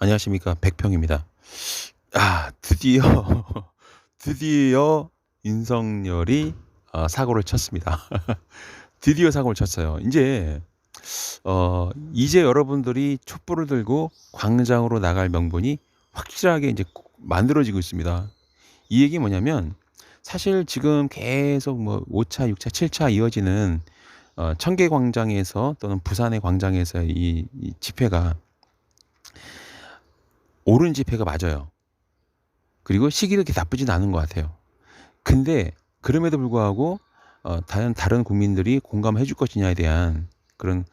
안녕하십니까, 백평입니다. 드디어 드디어 윤석열이 사고를 쳤습니다. 드디어 사고를 쳤어요. 이제 여러분들이 촛불을 들고 광장으로 나갈 명분이 확실하게 이제 만들어지고 있습니다. 이 얘기 뭐냐면, 사실 지금 계속 뭐 5 차, 6 차, 7차 이어지는 청계 광장에서 또는 부산의 광장에서 이 집회가 옳은 집회가 맞아요. 그리고 시기도 그렇게 나쁘진 않은 것 같아요. 근데 그럼에도 불구하고 다른 국민들이 공감해 줄 것이냐에 대한 그런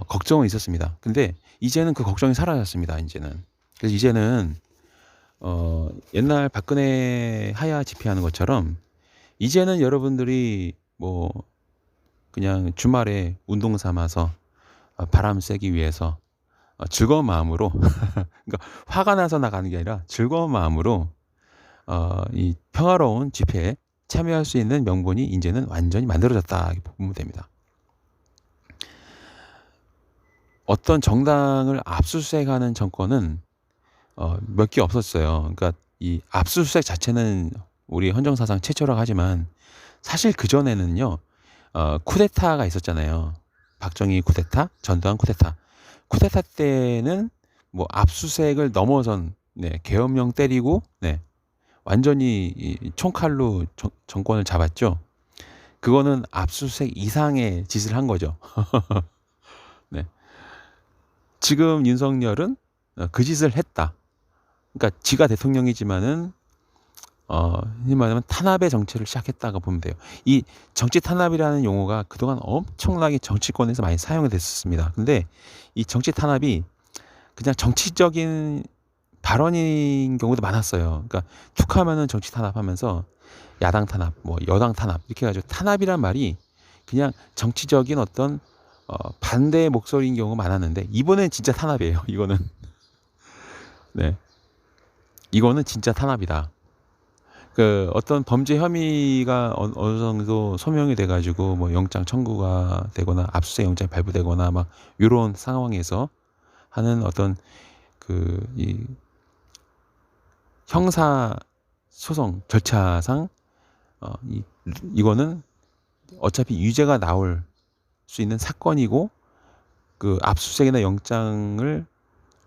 걱정은 있었습니다. 근데 이제는 그 걱정이 사라졌습니다, 인제는. 그래서 이제는 옛날 박근혜 하야 집회하는 것처럼 이제는 여러분들이 뭐 그냥 주말에 운동 삼아서 바람 쐬기 위해서 즐거운 마음으로 그러니까 화가 나서 나가는 게 아니라 즐거운 마음으로 이 평화로운 집회에 참여할 수 있는 명분이 인제는 완전히 만들어졌다 이렇게 보면 됩니다. 어떤 정당을 압수수색하는 정권은 몇 개 없었어요. 그러니까 이 압수수색 자체는 우리 헌정사상 최초라고 하지만, 사실 그전에는요 쿠데타가 있었잖아요. 박정희 쿠데타, 전두환 쿠데타. 쿠데타 때는 뭐 압수수색을 넘어선, 계엄령 때리고 완전히 이 총칼로 정권을 잡았죠. 그거는 압수수색 이상의 짓을 한 거죠. 네. 지금 윤석열은 그 짓을 했다. 그러니까 지가 대통령이지만은 흔히 말하면 탄압의 정치를 시작했다고 보면 돼요. 이 정치 탄압이라는 용어가 그동안 엄청나게 정치권에서 많이 사용이 됐었습니다. 근데 이 정치 탄압이 그냥 정치적인 발언인 경우도 많았어요. 그러니까 툭하면은 정치 탄압하면서 야당 탄압, 뭐 여당 탄압 이렇게 해 가지고, 탄압이란 말이 그냥 정치적인 어떤 반대의 목소리인 경우가 많았는데, 이번엔 진짜 탄압이에요. 이거는. 네. 이거는 진짜 탄압이다. 그 어떤 범죄 혐의가 어느 정도 소명이 돼 가지고 뭐 영장 청구가 되거나 압수수색 영장이 발부되거나 막 요런 상황에서 하는 어떤 이 형사 소송 절차상 이거는 어차피 유죄가 나올 수 있는 사건이고, 그 압수수색이나 영장을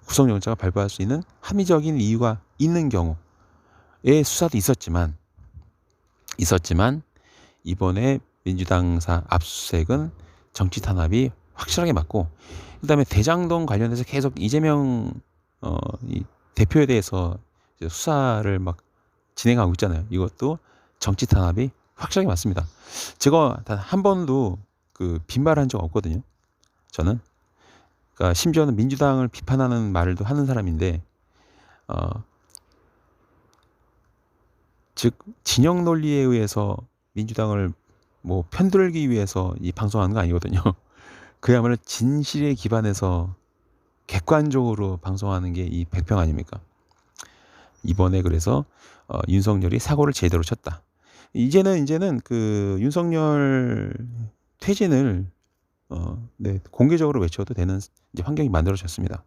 구속영장을 발부할 수 있는 합리적인 이유가 있는 경우에 수사도 있었지만 이번에 민주당사 압수수색은 정치 탄압이 확실하게 맞고, 그다음에 대장동 관련해서 계속 이재명 이 대표에 대해서 이제 수사를 막 진행하고 있잖아요. 이것도 정치 탄압이 확실하게 맞습니다. 제가 단 한 번도 빈말한 적 없거든요, 저는. 그러니까 심지어는 민주당을 비판하는 말도 하는 사람인데, 어 즉 진영 논리에 의해서 민주당을 뭐 편들기 위해서 이 방송하는 거 아니거든요. 그야말로 진실에 기반해서 객관적으로 방송하는 게 이 백평 아닙니까? 이번에 그래서 윤석열이 사고를 제대로 쳤다. 이제는 그 윤석열 퇴진을 공개적으로 외쳐도 되는 이제 환경이 만들어졌습니다.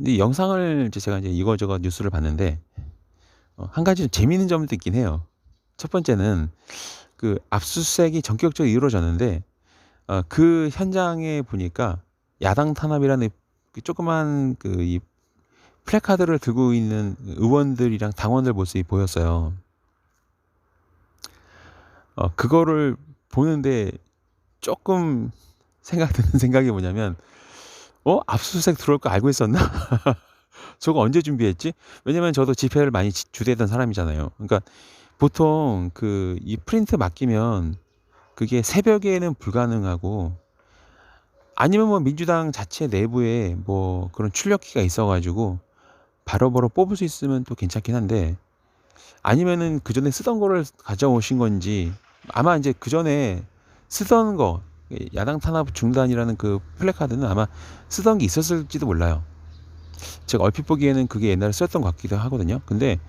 이 영상을 이제 제가 이제 이거저거 뉴스를 봤는데 한 가지 재미있는 점도 있긴 해요. 첫 번째는 그 압수수색이 전격적으로 이루어졌는데 그 현장에 보니까 야당 탄압이라는 그 조그만 이 플래카드를 들고 있는 의원들이랑 당원들 모습이 보였어요. 그거를 보는데 조금 드는 생각이 뭐냐면, 압수수색 들어올 거 알고 있었나? 저거 언제 준비했지? 왜냐면 저도 집회를 많이 주도했던 사람이잖아요. 그러니까 보통 이 프린트 맡기면 그게 새벽에는 불가능하고, 아니면 뭐 민주당 자체 내부에 뭐 그런 출력기가 있어 가지고 바로바로 뽑을 수 있으면 또 괜찮긴 한데, 아니면은 그전에 쓰던 거를 가져오신 건지, 아마 인제 그전에 쓰던 거, 야당 탄압 중단이라는 그 플래카드는 아마 쓰던 게 있었을지도 몰라요. 제가 얼핏 보기에는 그게 옛날에 쓰였던 것 같기도 하거든요. 근데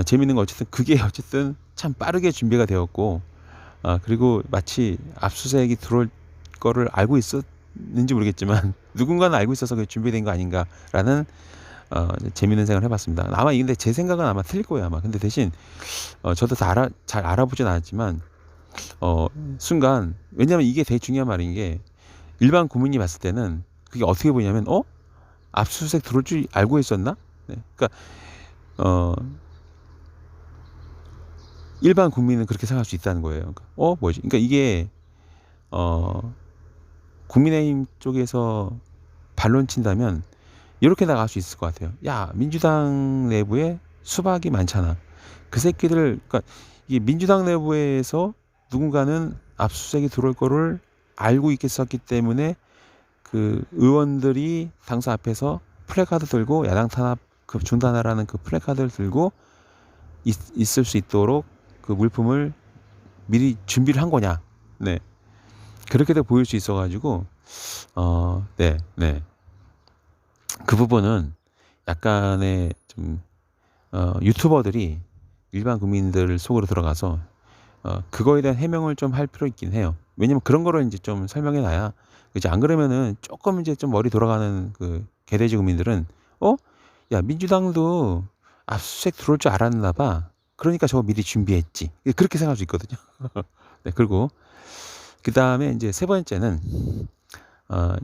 재밌는 건 어쨌든 그게 어쨌든 참 빠르게 준비가 되었고, 그리고 마치 압수수색이 들어올 거를 알고 있는지 모르겠지만 누군가는 알고 있어서 그게 준비된 거 아닌가라는 재미있는 생각을 해봤습니다. 아마 근데 제 생각은 아마 틀릴 거예요 아마. 근데 대신 저도 잘 알아보진 않았지만 순간, 왜냐면 이게 되게 중요한 말인 게, 일반 국민이 봤을 때는 그게 어떻게 보냐면 압수수색 들어올 줄 알고 있었나? 네. 그러니까 어 일반 국민은 그렇게 생각할 수 있다는 거예요. 그러니까 뭐지? 그러니까 이게 국민의힘 쪽에서 반론 친다면 이렇게 나갈 수 있을 것 같아요. 야, 민주당 내부에 수박이 많잖아. 그 새끼들, 그러니까 이게 민주당 내부에서 누군가는 압수수색이 들어올 거를 알고 있겠었기 때문에 그 의원들이 당사 앞에서 플래카드 들고 야당 탄압 그 중단하라는 그 플래카드를 들고 있을 수 있도록 그 물품을 미리 준비를 한 거냐. 네. 그렇게도 보일 수 있어가지고, 네, 네. 그 부분은 약간의 좀, 유튜버들이 일반 국민들 속으로 들어가서, 그거에 대한 해명을 좀 할 필요 있긴 해요. 왜냐면 그런 거를 이제 좀 설명해 놔야, 그지? 안 그러면은 조금 이제 좀 머리 돌아가는 그 개돼지 국민들은, 야, 민주당도 압수수색 들어올 줄 알았나 봐. 그러니까 저거 미리 준비했지. 그렇게 생각할 수 있거든요. 네, 그리고 그 다음에 이제 세 번째는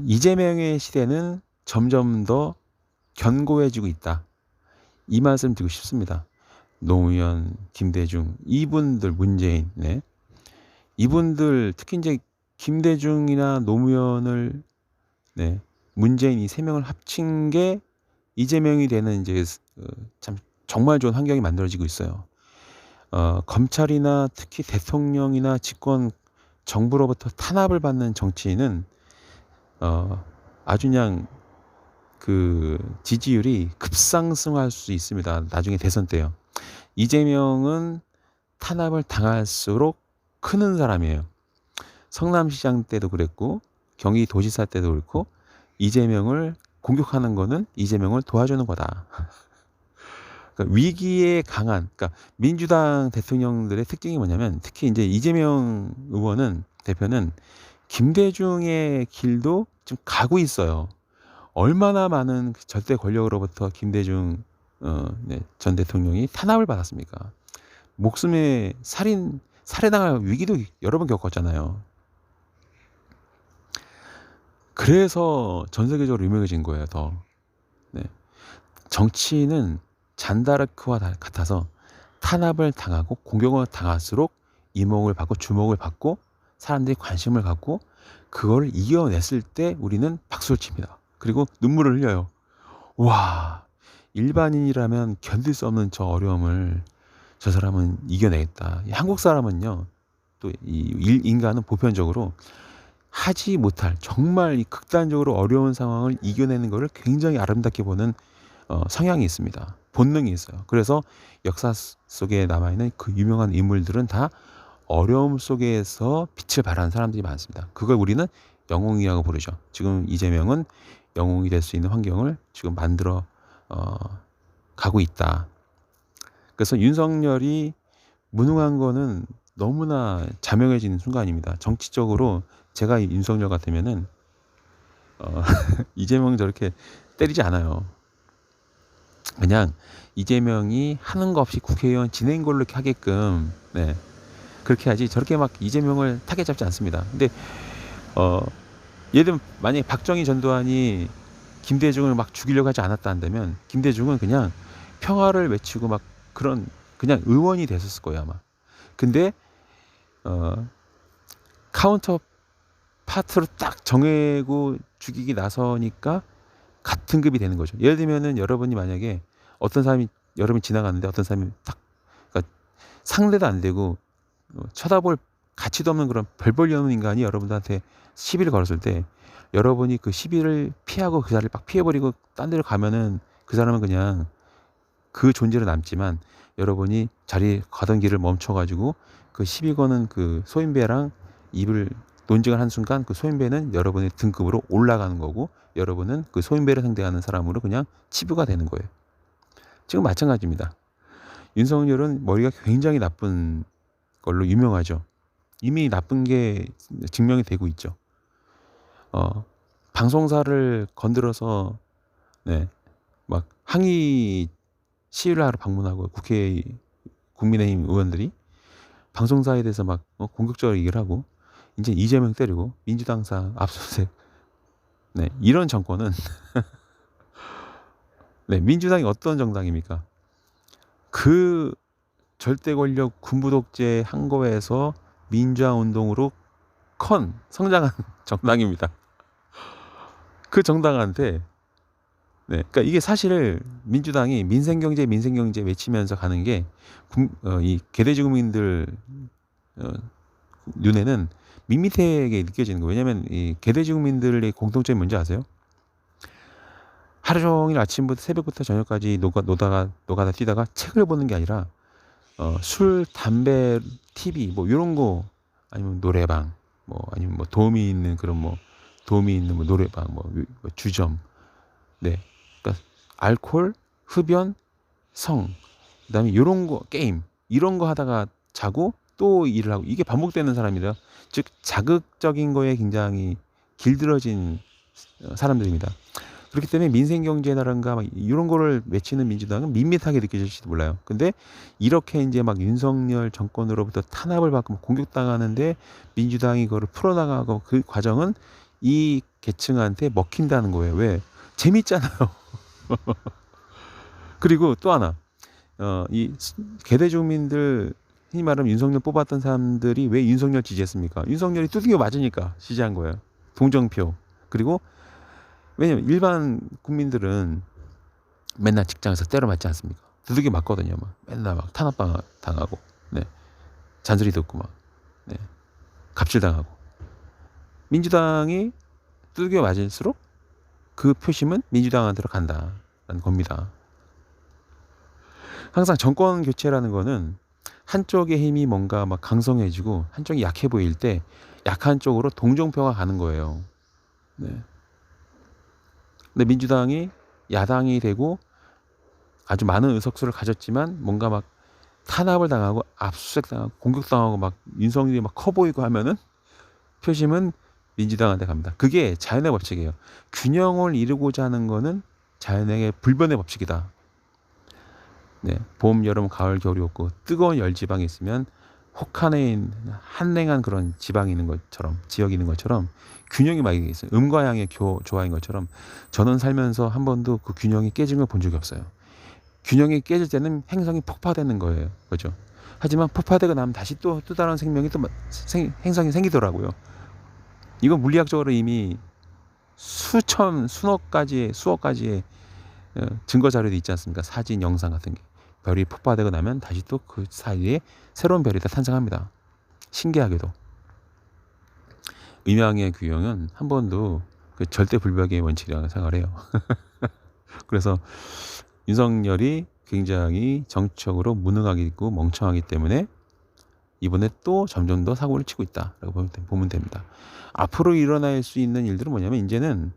이재명의 시대는 점점 더 견고해지고 있다. 이 말씀 드리고 싶습니다. 노무현, 김대중, 이분들, 문재인, 네. 이분들 특히 이제 김대중이나 노무현을, 네, 문재인 이 세 명을 합친 게 이재명이 되는 이제 참 정말 좋은 환경이 만들어지고 있어요. 검찰이나 특히 대통령이나 집권 정부로부터 탄압을 받는 정치인은 아주 그냥 그 지지율이 급상승할 수 있습니다. 나중에 대선 때요. 이재명은 탄압을 당할수록 크는 사람이에요. 성남시장 때도 그랬고 경기도지사 때도 그렇고, 이재명을 공격하는 거는 이재명을 도와주는 거다. 그러니까 위기에 강한, 그러니까 민주당 대통령들의 특징이 뭐냐면, 특히 이제 이재명 의원은, 대표는 김대중의 길도 좀 가고 있어요. 얼마나 많은 절대 권력으로부터 김대중 네, 전 대통령이 탄압을 받았습니까? 목숨에 살해당할 위기도 여러 번 겪었잖아요. 그래서 전 세계적으로 유명해진 거예요, 더. 네. 정치인은 잔다르크와 같아서 탄압을 당하고 공격을 당할수록 이목을 받고 주목을 받고 사람들이 관심을 갖고, 그걸 이겨냈을 때 우리는 박수를 칩니다. 그리고 눈물을 흘려요. 와, 일반인이라면 견딜 수 없는 저 어려움을 저 사람은 이겨내겠다. 한국 사람은요, 또 이 인간은 보편적으로 하지 못할 정말 이 극단적으로 어려운 상황을 이겨내는 것을 굉장히 아름답게 보는 성향이 있습니다. 본능이 있어요. 그래서 역사 속에 남아있는 그 유명한 인물들은 다 어려움 속에서 빛을 발하는 사람들이 많습니다. 그걸 우리는 영웅이라고 부르죠. 지금 이재명은 영웅이 될 수 있는 환경을 지금 만들어 가고 있다. 그래서 윤석열이 무능한 거는 너무나 자명해지는 순간입니다. 정치적으로 제가 윤석열 같으면은 이재명 저렇게 때리지 않아요. 그냥 이재명이 하는 거 없이 국회의원 지낸 걸로 이렇게 하게끔, 네, 그렇게 하지, 저렇게 막 이재명을 타겟 잡지 않습니다. 근데 예를 들면 만약에 박정희 전두환이 김대중을 막 죽이려고 하지 않았다 한다면, 김대중은 그냥 평화를 외치고 막 그런 그냥 의원이 됐었을 거예요 아마. 근데 카운터 파트로 딱 정해고 죽이기 나서니까 같은 급이 되는 거죠. 예를 들면은 여러분이 만약에 어떤 사람이, 여러분이 지나가는데 어떤 사람이 딱, 그러니까 상대도 안 되고 쳐다볼 가치도 없는 그런 별 볼일 없는 인간이 여러분들한테 시비를 걸었을 때, 여러분이 그 시비를 피하고 그 자리를 막 피해버리고 딴 데로 가면은 그 사람은 그냥 그 존재로 남지만, 여러분이 자리 가던 길을 멈춰가지고 그 시비 거는 그 소인배랑 입을 논쟁을 한 순간, 그 소인배는 여러분의 등급으로 올라가는 거고, 여러분은 그 소인배를 상대하는 사람으로 그냥 치부가 되는 거예요. 지금 마찬가지입니다. 윤석열은 머리가 굉장히 나쁜 걸로 유명하죠. 이미 나쁜 게 증명이 되고 있죠. 방송사를 건드려서 네, 막 항의 시위를 하러 방문하고 국민의힘 의원들이 방송사에 대해서 막 공격적으로 얘기를 하고 이제 이재명 때리고 민주당사 압수수색 네, 이런 정권은 네, 민주당이 어떤 정당입니까? 그 절대 권력 군부 독재 한 거에서 민주화 운동으로 성장한 정당입니다. 그 정당한테 네, 그러니까 이게 사실 민주당이 민생경제 외치면서 가는 게 이 개돼지 국민들 눈에는 밋밋하게 느껴지는 거예요. 왜냐하면 이 개돼지 국민들의 공통점이 뭔지 아세요? 하루 종일 아침부터 새벽부터 저녁까지 노가다 뛰다가 책을 보는 게 아니라 술, 담배, TV 뭐 이런 거 아니면 노래방 뭐 아니면 뭐 도움이 있는 뭐 노래방 뭐 주점 네 그러니까 알코올, 흡연, 성 그다음에 이런 거 게임 이런 거 하다가 자고 또 일을 하고 이게 반복되는 사람이라 즉 자극적인 거에 굉장히 길들어진 사람들입니다. 그렇기 때문에 민생경제라든가 막 이런 거를 외치는 민주당은 밋밋하게 느껴질지도 몰라요. 근데 이렇게 이제 막 윤석열 정권으로부터 탄압을 받고 공격당하는데 민주당이 그거를 풀어나가고 그 과정은 이 계층한테 먹힌다는 거예요. 왜? 재밌잖아요. 그리고 또 하나, 이 개대주민들 흔히 말하면 윤석열 뽑았던 사람들이 왜 윤석열 지지했습니까? 윤석열이 두들겨 맞으니까 지지한 거예요. 동정표. 그리고 왜냐면 일반 국민들은 맨날 직장에서 때려 맞지 않습니까? 두들겨 맞거든요. 막 맨날 막 탄압 당하고, 네, 잔소리 듣고 막, 네, 갑질당하고. 민주당이 두들겨 맞을수록 그 표심은 민주당한테로 간다라는 겁니다. 항상 정권 교체라는 거는 한쪽의 힘이 뭔가 막 강성해지고 한쪽이 약해 보일 때 약한 쪽으로 동정표가 가는 거예요. 네. 근데 민주당이 야당이 되고 아주 많은 의석수를 가졌지만 뭔가 막 탄압을 당하고 압수수색 당하고 공격당하고 막 윤석열이 막 커 보이고 하면은 표심은 민주당한테 갑니다. 그게 자연의 법칙이에요. 균형을 이루고자 하는 거는 자연의 불변의 법칙이다. 네, 봄, 여름, 가을, 겨울이 없고 뜨거운 열지방이 있으면 혹한에 한랭한 그런 지방이 있는 것처럼 지역이 있는 것처럼 균형이 막 있어요. 음과 양의 조화인 것처럼 저는 살면서 한 번도 그 균형이 깨진 걸 본 적이 없어요. 균형이 깨질 때는 행성이 폭파되는 거예요. 그죠? 하지만 폭파되고 나면 다시 또 다른 생명이 행성이 생기더라고요. 이건 물리학적으로 이미 수억 가지의 증거 자료도 있지 않습니까? 사진, 영상 같은 게. 별이 폭파되고 나면 다시 또 그 사이에 새로운 별이 다 탄생합니다. 신기하게도. 음양의 규형은 한 번도 그 절대 불변의 원칙이라고 생각을 해요. 그래서 윤석열이 굉장히 정치적으로 무능하고 멍청하기 때문에 이번에 또 점점 더 사고를 치고 있다라고 보면 됩니다. 앞으로 일어날 수 있는 일들은 뭐냐면 이제는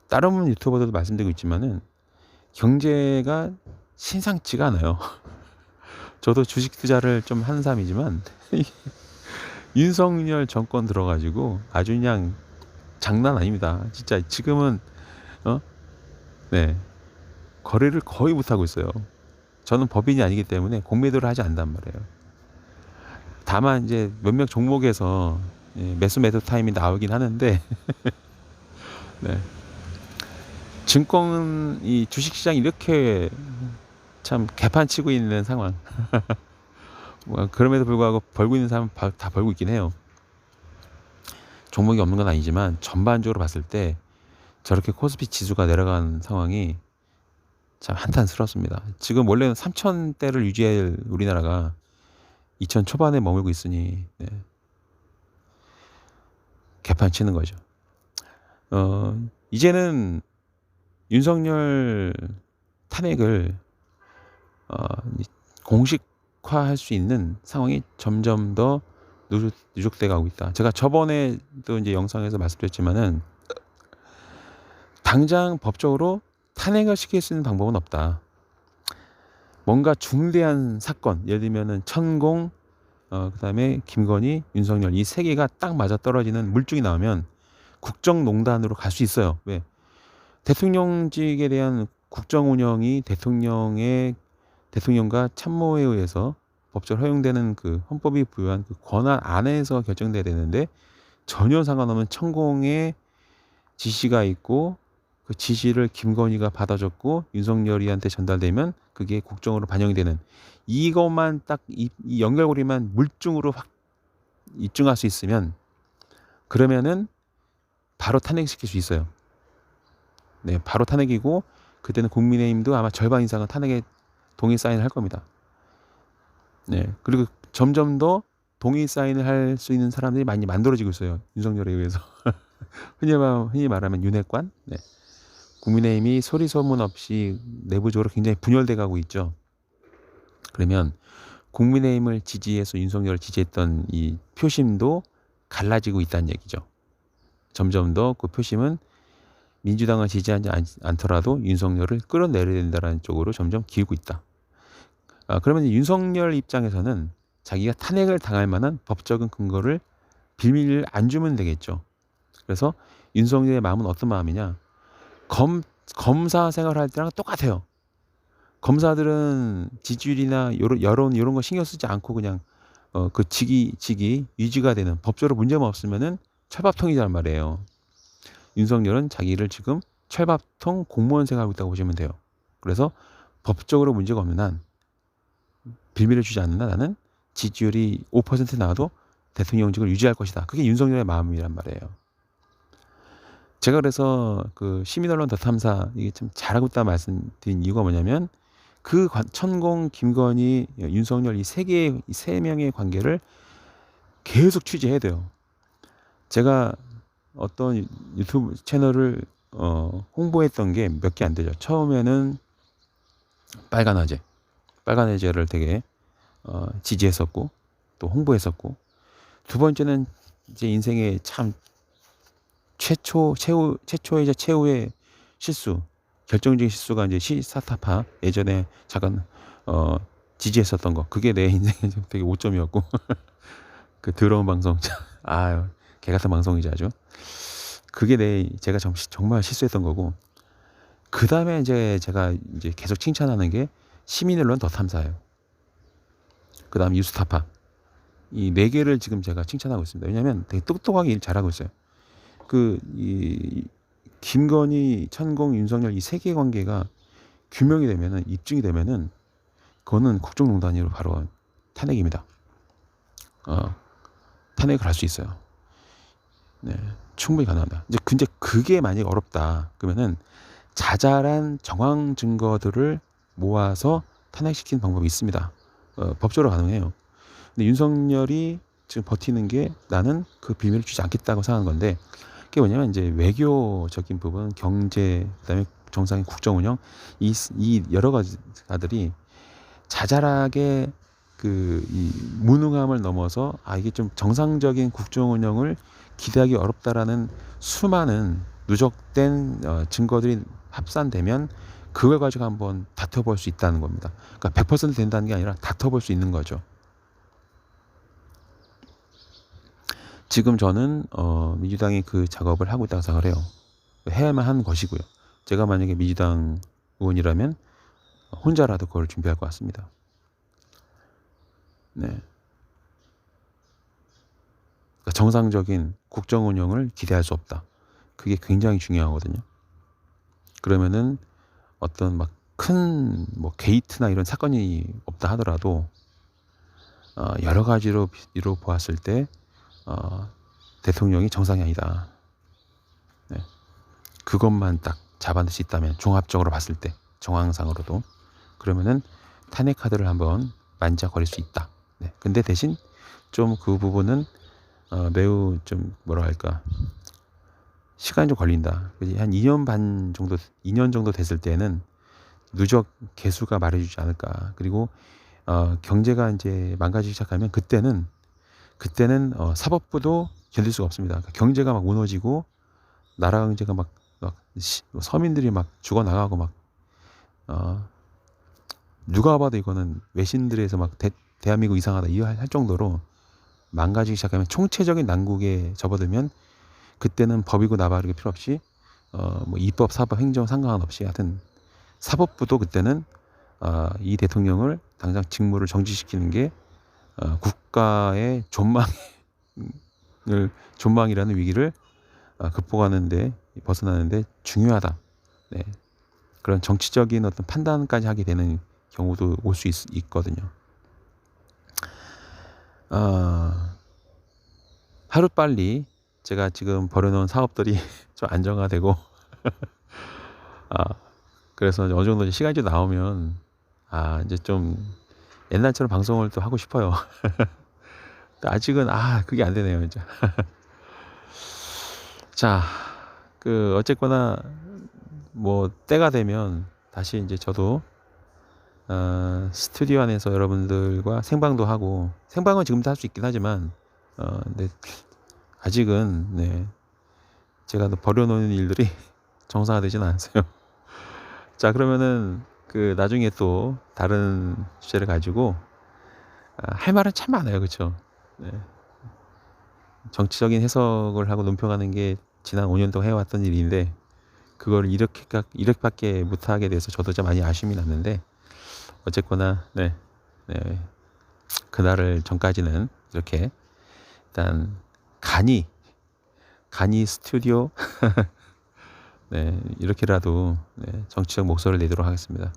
다른 유튜버들도 말씀드리고 있지만은 경제가 심상치가 않아요. 저도 주식 투자를 좀 하는 사람이지만 윤석열 정권 들어가지고 아주 그냥 장난 아닙니다. 진짜 지금은 네, 거래를 거의 못 하고 있어요. 저는 법인이 아니기 때문에 공매도를 하지 않단 말이에요. 다만 이제 몇몇 종목에서 매수 매도 타임이 나오긴 하는데 네. 이 주식시장이 이렇게 참 개판치고 있는 상황. 뭐 그럼에도 불구하고 벌고 있는 사람은 다 벌고 있긴 해요. 종목이 없는 건 아니지만 전반적으로 봤을 때 저렇게 코스피 지수가 내려간 상황이 참 한탄스럽습니다. 지금 원래는 3,000대를 유지할 우리나라가 2,000 초반에 머물고 있으니 네. 개판치는 거죠. 이제는 윤석열 탄핵을 공식화할 수 있는 상황이 점점 더 누적돼 가고 있다. 제가 저번에도 이제 영상에서 말씀드렸지만은 당장 법적으로 탄핵을 시킬 수 있는 방법은 없다. 뭔가 중대한 사건, 예를 들면은 천공, 그다음에 김건희, 윤석열 이 세 개가 딱 맞아 떨어지는 물증이 나오면 국정농단으로 갈 수 있어요. 왜? 대통령직에 대한 국정 운영이 대통령과 참모에 의해서 법적으로 허용되는 그 헌법이 부여한 그 권한 안에서 결정돼야 되는데, 전혀 상관없는 천공의 지시가 있고 그 지시를 김건희가 받아줬고 윤석열이한테 전달되면 그게 국정으로 반영이 되는, 이것만 딱 이 연결고리만 물증으로 확 입증할 수 있으면, 그러면은 바로 탄핵시킬 수 있어요. 네, 바로 탄핵이고, 그때는 국민의힘도 아마 절반 이상은 탄핵에 동의 사인을 할 겁니다. 네, 그리고 점점 더 동의 사인을 할 수 있는 사람들이 많이 만들어지고 있어요. 윤석열에 의해서. 흔히 말하면 윤핵관. 네. 국민의힘이 소리 소문 없이 내부적으로 굉장히 분열돼 가고 있죠. 그러면 국민의힘을 지지해서 윤석열을 지지했던 이 표심도 갈라지고 있다는 얘기죠. 점점 더 그 표심은 민주당을 지지하지 않더라도 윤석열을 끌어내려야 된다는 쪽으로 점점 기울고 있다. 그러면 윤석열 입장에서는 자기가 탄핵을 당할 만한 법적인 근거를 빌미를 안 주면 되겠죠. 그래서 윤석열의 마음은 어떤 마음이냐? 검사 생활할 때랑 똑같아요. 검사들은 지지율이나 여론 이런 거 신경 쓰지 않고 그냥 그 직이 유지가 되는, 법적으로 문제만 없으면은 철밥통이란 말이에요. 윤석열은 자기를 지금 철밥통 공무원 생각하고 있다고 보시면 돼요. 그래서 법적으로 문제가 없는 한, 빌미를 주지 않는 한 나는 지지율이 5% 나와도 대통령직을 유지할 것이다. 그게 윤석열의 마음이란 말이에요. 제가 그래서 그 시민언론 더 탐사 이게 참 잘하고 있다 말씀드린 이유가 뭐냐면, 그 천공, 김건희, 윤석열 이 세 명의 관계를 계속 취재해야 돼요. 제가 어떤 유튜브 채널을 홍보했던 게 몇 개 안 되죠. 처음에는 빨간화재를 되게 지지했었고 또 홍보했었고, 두 번째는 제 인생의 참 최초이자 최후의 실수, 결정적인 실수가 이제 시사타파 예전에 잠깐 지지했었던 거, 그게 내 인생에 되게 5점이었고 그 더러운 방송, 아유 개 같은 방송이지 아주. 그게 제가 정말 실수했던 거고, 그 다음에 이제 제가 이제 계속 칭찬하는 게 시민언론 더 탐사예요. 그 다음 뉴스타파, 이 네 개를 지금 제가 칭찬하고 있습니다. 왜냐하면 되게 똑똑하게 일 잘하고 있어요. 이 김건희, 천공, 윤석열 이 세 개의 관계가 규명이 되면은, 입증이 되면은, 그거는 국정농단으로 바로 탄핵입니다. 탄핵을 할 수 있어요. 네, 충분히 가능합니다. 근데 그게 만약 어렵다 그러면은 자잘한 정황 증거들을 모아서 탄핵시키는 방법이 있습니다. 법적으로 가능해요. 근데 윤석열이 지금 버티는 게, 나는 그 비밀을 주지 않겠다고 생각하는 건데, 그게 뭐냐면 이제 외교적인 부분, 경제, 그다음에 정상의 국정 운영, 이 여러 가지들이 자잘하게 이 무능함을 넘어서 이게 좀 정상적인 국정 운영을 기대하기 어렵다라는 수많은 누적된 증거들이 합산되면 그걸 가지고 한번 다퉈볼 수 있다는 겁니다. 그러니까 100% 된다는 게 아니라 다퉈볼 수 있는 거죠. 지금 저는 민주당이 그 작업을 하고 있다고 생각을 해요. 해야만 하는 것이고요. 제가 만약에 민주당 의원이라면 혼자라도 그걸 준비할 것 같습니다. 네. 그러니까 정상적인 국정 운영을 기대할 수 없다. 그게 굉장히 중요하거든요. 그러면은 어떤 막 큰 게이트나 이런 사건이 없다 하더라도 여러 가지로 보았을 때 대통령이 정상이 아니다. 네. 그것만 딱 잡아낼 수 있다면, 종합적으로 봤을 때 정황상으로도, 그러면은 탄핵 카드를 한번 만져버릴 수 있다. 네. 근데 대신 좀 그 부분은 매우 좀 시간이 좀 걸린다. 한 2년 정도 됐을 때는 누적 개수가 말해주지 않을까. 그리고 경제가 이제 망가지기 시작하면 그때는 사법부도 견딜 수가 없습니다. 경제가 막 무너지고 나라 경제가 막 서민들이 막 죽어나가고 누가 봐도 이거는 외신들에서 막 대한민국 이상하다 할 정도로 망가지기 시작하면, 총체적인 난국에 접어들면 그때는 법이고 나발이고 필요 없이 뭐 입법, 사법, 행정 상관없이 하여튼 사법부도 그때는 이 대통령을 당장 직무를 정지시키는 게 국가의 존망이라는 위기를 극복하는 데 벗어나는 데 중요하다. 네. 그런 정치적인 어떤 판단까지 하게 되는 경우도 올 수 있거든요. 하루빨리 제가 지금 벌여놓은 사업들이 좀 안정화되고 그래서 어느 정도 시간이 좀 나오면 이제 좀 옛날처럼 방송을 또 하고 싶어요. 아직은 그게 안 되네요, 이제. 자, 어쨌거나 뭐 때가 되면 다시 이제 저도 스튜디오 안에서 여러분들과 생방도 하고, 생방은 지금도 할 수 있긴 하지만 근데 아직은 네, 제가 버려놓은 일들이 정상화되지는 않았어요. 자, 그러면은 나중에 또 다른 주제를 가지고 할 말은 참 많아요, 그렇죠? 네. 정치적인 해석을 하고 논평하는 게 지난 5년 동안 해왔던 일인데 그걸 이렇게밖에 못하게 돼서 저도 좀 많이 아쉬움이 났는데 어쨌거나 네, 그날을 전까지는 이렇게 일단 간이 스튜디오 네, 이렇게라도 정치적 목소리를 내도록 하겠습니다.